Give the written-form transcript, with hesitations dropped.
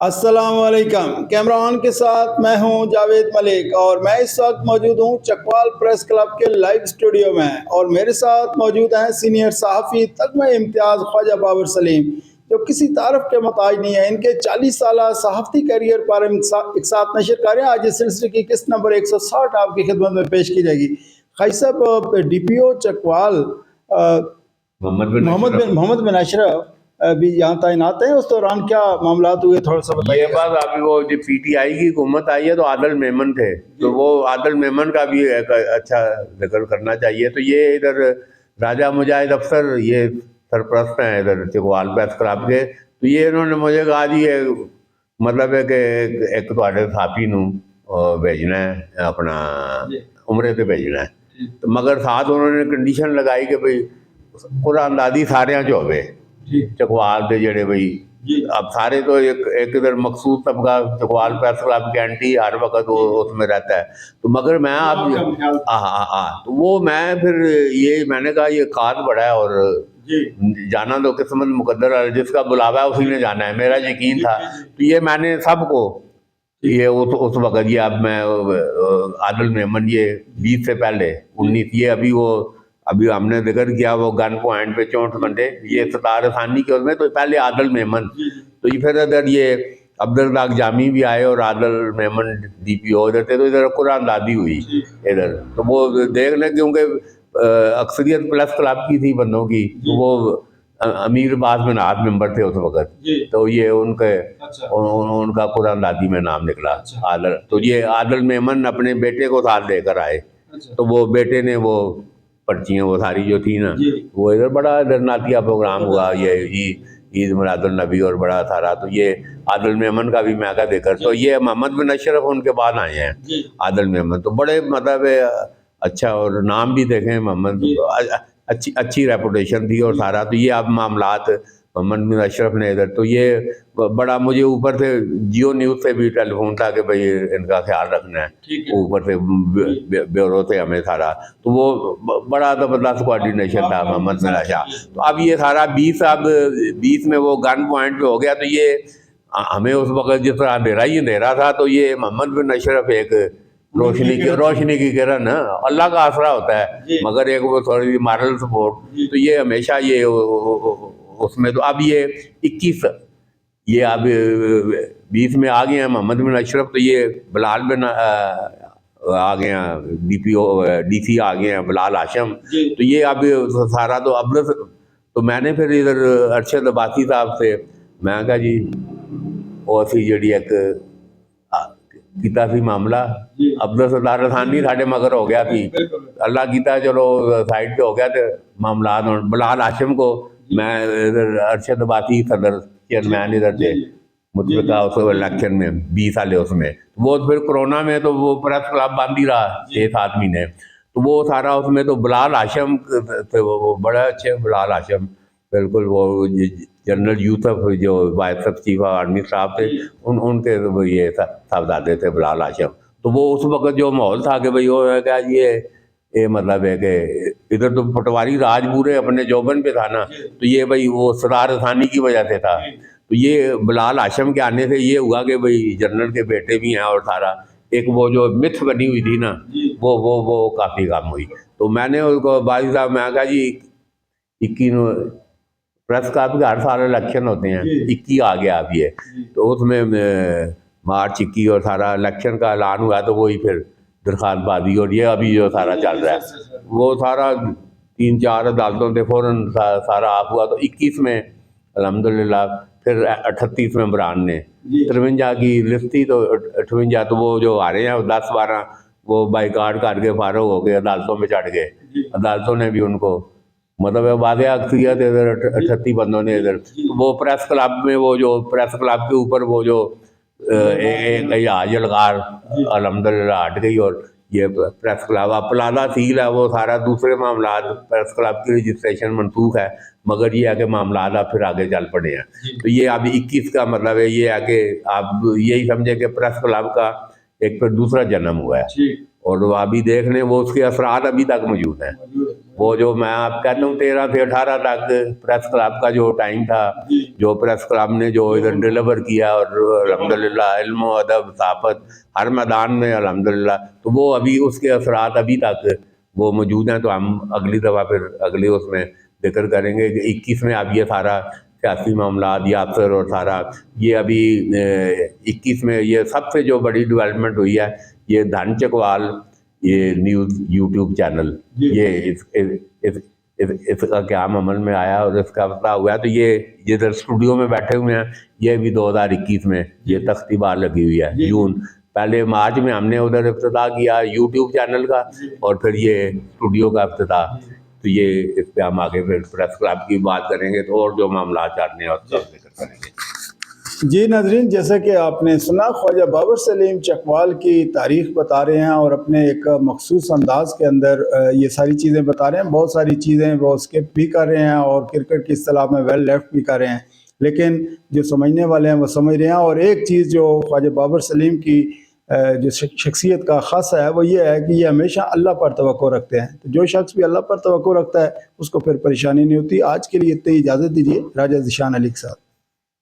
अस्सलामुअलैकुम। Camera on के साथ मैं हूं जावेद मलिक और मैं इस वक्त मौजूद हूं चकवाल प्रेस क्लब के लाइव स्टूडियो में और मेरे साथ मौजूद हैं सीनियर सहाफ़ी तगमे इम्तियाज़ ख्वाजा बाबर सलीम, जो किसी तारफ़ के मोहताज नहीं है। इनके 40 साल सहाफ़ती करियर पर एक साथ नशर करें। आज इस सिलसिले की किस्त नंबर 160 आपकी खिदमत में पेश की जाएगी। खाई साहब, DPO चकवाल मोहम्मद बिन अशरफ भी यहाँ तैनात है। उस दौरान क्या मामला हुए, थोड़ा सा बताइए। ये बात अभी वो जो PTI की हुकूमत आई है तो आदिल मेमन थे, तो वो आदिल मेमन का भी एक अच्छा जिक्र करना चाहिए। तो ये इधर राजा मुजाहिद अफसर ये सरप्रस्त हैं इधर चकवाल प्रेस क्लब के। तो ये इन्होंने मुझे कहा जी ये मतलब है कि एक तुहाडे साथी नूं भेजना है अपना उमरे ते भेजना है, तो मगर साथ उन्होंने कंडीशन लगाई कि भाई कुरानदादी सारियां च होवे चकवाल दे जेड़े भाई अब सारे तो एक इधर मखसूस तबका चकवाल प्रेस क्लब के एंटी हर वक्त वो उसमें रहता है। तो मगर मैं अब तो वो मैं फिर ये मैंने कहा ये खाद बड़ा है और जाना तो किस्मत मुकद्दर है, जिसका बुलावा है उसी ने जाना है, मेरा यकीन था। तो ये मैंने सबको ये उस वक्त ये अब मैं आदिल मेमन ये 20 से पहले 19 ये अभी हमने जिक्र किया वो गन पॉइंट पे 64 बंदे ये सतार रसानी के उसमें, तो पहले आदिल मेमन, तो ये फिर इधर ये अब्दुल राग जामी भी आए और आदिल मेमन DPO इधर थे, तो इधर कुरान दादी हुई इधर। तो वो देख लें क्योंकि अक्सरियत प्लस क्लब की थी बंदों की, तो वो अमीर बाज में नाथ मेंबर थे उस वक्त, तो ये उनका कुरान दादी में नाम निकला आदिल। तो ये आदिल मेमन अपने बेटे को साथ लेकर आए, तो वो बेटे ने वो पर्चियाँ वो सारी जो थी ना वो इधर बड़ा इधर नातिया प्रोग्राम हुआ, ये ईद मिलादुल नबी और बड़ा सारा। तो ये आदिल मेमन का भी मैं का देकर, तो ये मोहम्मद बिन अशरफ उनके बाद आए हैं आदिल मेमन, तो बड़े मतलब अच्छा और नाम भी देखें मोहम्मद, अच्छी रेपुटेशन थी और सारा। तो ये अब मामलात मोहम्मद बिन अशरफ ने इधर, तो ये बड़ा मुझे ऊपर से जियो न्यूज़ से भी टेलीफोन था कि भाई इनका ख्याल रखना है, ऊपर से ब्यूरो से हमें सारा। तो वो बड़ा ज़बरदस्त कोऑर्डिनेशन था मोहम्मद बिन अशरफ। तो अब ये सारा 20 में वो गन पॉइंट पे हो गया। तो ये हमें उस वक्त जिस तरह अंधेरा ही अंधेरा था, तो ये मोहम्मद बिन अशरफ एक रोशनी की किरण अल्लाह का आसरा होता है, मगर एक वो थोड़ी मॉरल सपोर्ट, तो ये हमेशा ये उसमें। तो अब ये 21 ये अब 20 में आ गए हैं मोहम्मद बिन अशरफ, तो ये बिलाल बिन आ गए हैं DPO DC आ गए हैं बिलाल हाशम। तो ये अब सारा तो अब तो मैंने फिर इधर अरशद अब्बासी साहब से मैं कहा जी वो असी जी एक किया सी मामला अब्दुल सत्तार रसानी साढ़े मगर हो गया थी, अल्लाह किया चलो साइड पे हो गया, तो मामला बिलाल हाशिम को मैं इधर अरशद अब्बासी सदर चेयरमैन इधर थे मुतलका उस इलेक्शन में 20 साल उसमें। वो फिर कोरोना में तो वो प्रेस क्लब बंद ही रहा 6-7 महीने, तो वो सारा उसमें तो बिलाल हाशिम थे, वो बड़े अच्छे बिलाल हाशिम, बिल्कुल वो जनरल यूसुफ जो vice of chief army staff थे उनके ये साहबजादे थे बिलाल हाशिम। तो वो उस वक्त जो माहौल था कि भाई वो है क्या ये मतलब है कि इधर तो पटवारी राज पूरे अपने जोबन पे था ना, तो ये भाई वो सरार रसानी की वजह से था। तो ये बिलाल हाशिम के आने से ये हुआ कि भाई जनरल के बेटे भी हैं और सारा एक वो जो मिथ बनी हुई थी ना वो काफ़ी कम हुई। तो मैंने उसको बाजी साहब मैं कहा जी 21 प्रेस क्लब के हर साल इलेक्शन होते हैं, 21 आ गया अब ये, तो उसमें मार्च 21 और सारा इलेक्शन का ऐलान हुआ, तो वही फिर दरख्वास्तबाजी और ये अभी जो सारा चल रहा है वो सारा 3-4 अदालतों से फ़ौरन सारा आप हुआ। तो 21 में अल्हम्दुलिल्लाह फिर 38 में इमरान ने 53 की लिस्ट थी, तो 58 तो वो जो आ रहे हैं 10-12 वो बाइकाट करके फारग हो गए, अदालतों में चढ़ गए, अदालतों ने भी उनको मतलब वादे अक्सरियत इधर 38 बंदों ने इधर। वो प्रेस क्लब में वो जो प्रेस क्लब के ऊपर वो जो एक जलगार अल्हम्दुलिल्लाह हट गई और ये प्रेस क्लब अब प्लाजा सील है, वो सारा दूसरे मामला प्रेस क्लब की रजिस्ट्रेशन मनसूख है, मगर ये है कि मामला अब फिर आगे चल पड़े हैं। तो ये अभी 21 का मतलब है ये है कि आप यही समझे कि प्रेस क्लब का एक फिर दूसरा जन्म हुआ है और वो अभी देख लें वो उसके असरात अभी तक मौजूद हैं। वो जो मैं आप कहता हूँ 13 से 18 तक प्रेस क्लब का जो टाइम था, जो प्रेस क्लब ने जो इधर डिलीवर किया, और अल्हम्दुलिल्लाह इल्म व अदब सहाफ़त हर मैदान में अल्हम्दुलिल्लाह, तो वो अभी उसके असरात अभी तक वो मौजूद हैं। तो हम अगली दफ़ा फिर अगले उसमें जिक्र करेंगे कि 21 में अब ये सारा सियासी मामला यासर और सारा ये अभी 21 में ये सबसे जो बड़ी डेवलपमेंट हुई है, ये धन चकवाल ये न्यूज़ यूट्यूब चैनल, ये इसका क्याम अमल में आया और इसका पता हुआ है। तो ये इधर स्टूडियो में बैठे हुए हैं, ये भी 2021 में ये तख्ती बार लगी हुई है जून। पहले मार्च में हमने उधर इफ्तिताह किया यूट्यूब चैनल का, और फिर ये स्टूडियो का इफ्तिताह। तो ये इस पर हम आगे फिर प्रेस क्लब की बात करेंगे, तो और जो मामला चाहते हैं और सब जिक्र करेंगे। जी नाज़रीन, जैसा कि आपने सुना, ख्वाजा बाबर सलीम चकवाल की तारीख़ बता रहे हैं और अपने एक मखसूस अंदाज के अंदर ये सारी चीज़ें बता रहे हैं। बहुत सारी चीज़ें वो स्किप भी कर रहे हैं और क्रिकेट की इस्तिलाह में वेल लेफ्ट भी कर रहे हैं, लेकिन जो समझने वाले हैं वो समझ रहे हैं। और एक चीज़ जो ख्वाजा बाबर सलीम की जो शख्सियत का ख़ास है वो ये है कि ये हमेशा अल्लाह पर तवक्को रखते हैं। तो जो शख्स भी अल्लाह पर तवक्को रखता है उसको फिर परेशानी नहीं होती। आज के लिए इतनी इजाज़त दीजिए, राजा ज़ीशान अली के साथ।